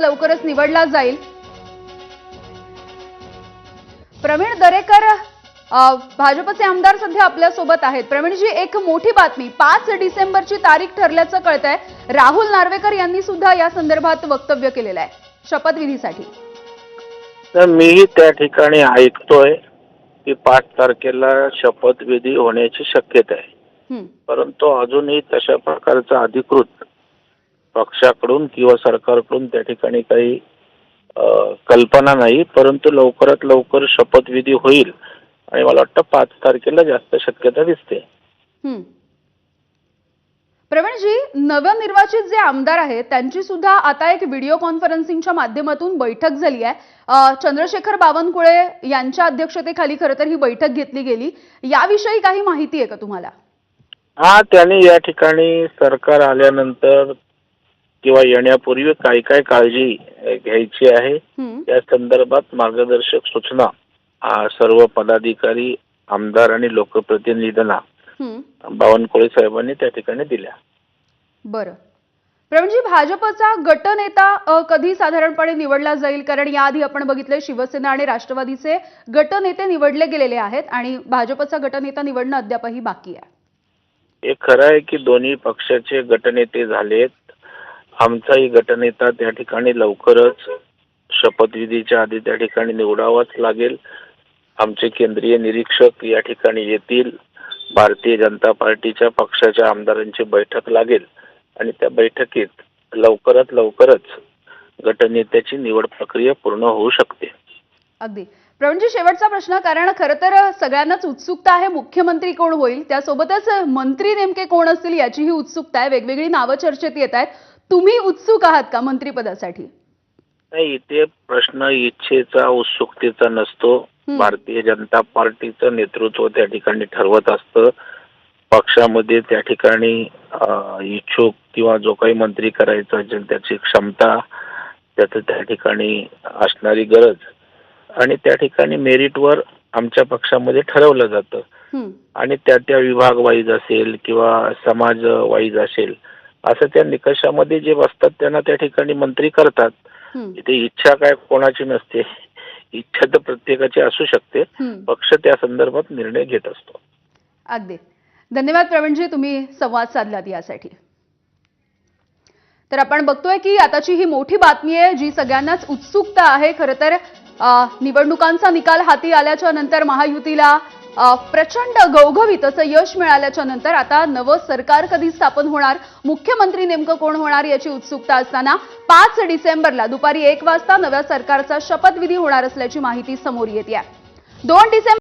लवकरच निवडला जाईल। प्रवीण दरेकर भाजपचे आमदार सध्या आपल्या सोबत आहेत। प्रवीणजी, एक मोठी बातमी 5 डिसेंबरची तारीख ठरल्याचं कळतंय। राहुल नार्वेकर यांनी सुद्धा या संदर्भात वक्तव्य केलेलं आहे शपथविधीसाठी। तर मीही त्या ठिकाणी ऐकतोय की 5 तारखेला शपथविधी होण्याची शक्यता आहे, परंतु अजूनही तशा प्रकारचा अधिकृत पक्षाकडून किंवा सरकारकडून त्या ठिकाणी काही कल्पना नाही, परंतु लवकरात लवकर शपथविधी होईल आणि मला वाटतं 5 तारखेला जास्त शक्यता दिसते। प्रवीणजी, नवनिर्वाचित जे आमदार आहेत त्यांची सुद्धा आता एक व्हिडिओ कॉन्फरन्सिंगच्या माध्यमातून बैठक झाली आहे। चंद्रशेखर बावनकुळे यांच्या अध्यक्षतेखाली खरं तर ही बैठक घेतली गेली। याविषयी काही माहिती आहे का तुम्हाला? हा, त्यांनी या ठिकाणी सरकार आल्यानंतर किंवा येण्यापूर्वी काय काय काळजी घ्यायची आहे त्या संदर्भात मार्गदर्शक सूचना सर्व पदाधिकारी, आमदार आणि लोकप्रतिनिधींना बावनकुळे साहेबांनी त्या ठिकाणी दिल्या। बरं प्रवीणजी, भाजपचा गटनेता कधी साधारणपणे निवडला जाईल? कारण याआधी आपण बघितले शिवसेना आणि राष्ट्रवादीचे गटनेते निवडले गेलेले आहेत आणि भाजपचा गटनेता निवडणं अद्यापही बाकी आहे। हे खरं आहे की दोन्ही पक्षाचे गटनेते झालेत। आमचाही गटनेता त्या ठिकाणी लवकरच शपथविधीच्या आधी त्या ठिकाणी निवडावाच लागेल। आमचे केंद्रीय निरीक्षक या ठिकाणी येतील। भारतीय जनता पार्टीच्या पक्षाच्या आमदारांची बैठक लागेल आणि त्या बैठकीत लवकरच गटनेत्याची निवड प्रक्रिया पूर्ण होऊ शकते। अगदी प्रवीणजी, शेवटचा प्रश्न, कारण खरं तर सगळ्यांनाच उत्सुकता आहे मुख्यमंत्री कोण होईल, त्यासोबतच मंत्री नेमके कोण असतील याचीही उत्सुकता आहे। वेगवेगळी नावं चर्चेत येत आहेत। तुम्ही उत्सुक आहात का मंत्रिपदासाठी? नाही, इथे प्रश्न इच्छेचा, उत्सुकतेचा नसतो। भारतीय जनता पार्टीचं नेतृत्व त्या ठिकाणी ठरवत असतं। पक्षामध्ये त्या ठिकाणी इच्छुक किंवा जो काही मंत्री करायचा असेल त्याची क्षमता, त्याचं त्या ठिकाणी असणारी गरज आणि त्या ठिकाणी मेरिटवर आमच्या पक्षामध्ये ठरवलं जातं आणि त्या विभाग वाईज असेल किंवा समाज वाईज असेल असं त्या निकषामध्ये जे बसतात त्यांना त्या ठिकाणी मंत्री करतात। इथे इच्छा काय कोणाची नसते, इच्छा तर प्रत्येकाची असू शकते। पक्ष त्या संदर्भात निर्णय घेत असतो। अगदी धन्यवाद प्रवीणजी, तुम्ही संवाद साधलात यासाठी। तर आपण बघतोय की आताची ही मोठी बातमी आहे जी सगळ्यांनाच उत्सुकता आहे। खरं तर निवडणुकांचा निकाल हाती आल्याच्या नंतर महायुतीला प्रचंड घवघवीत असं यश मिळाल्याच्या नंतर आता नवं सरकार कधी स्थापन होणार, मुख्यमंत्री नेमकं कोण होणार याची उत्सुकता असताना 5 डिसेंबरला दुपारी 1 वाजता नव्या सरकारचा शपथविधी होणार असल्याची माहिती समोर येते आहे। 2 डिसेंबर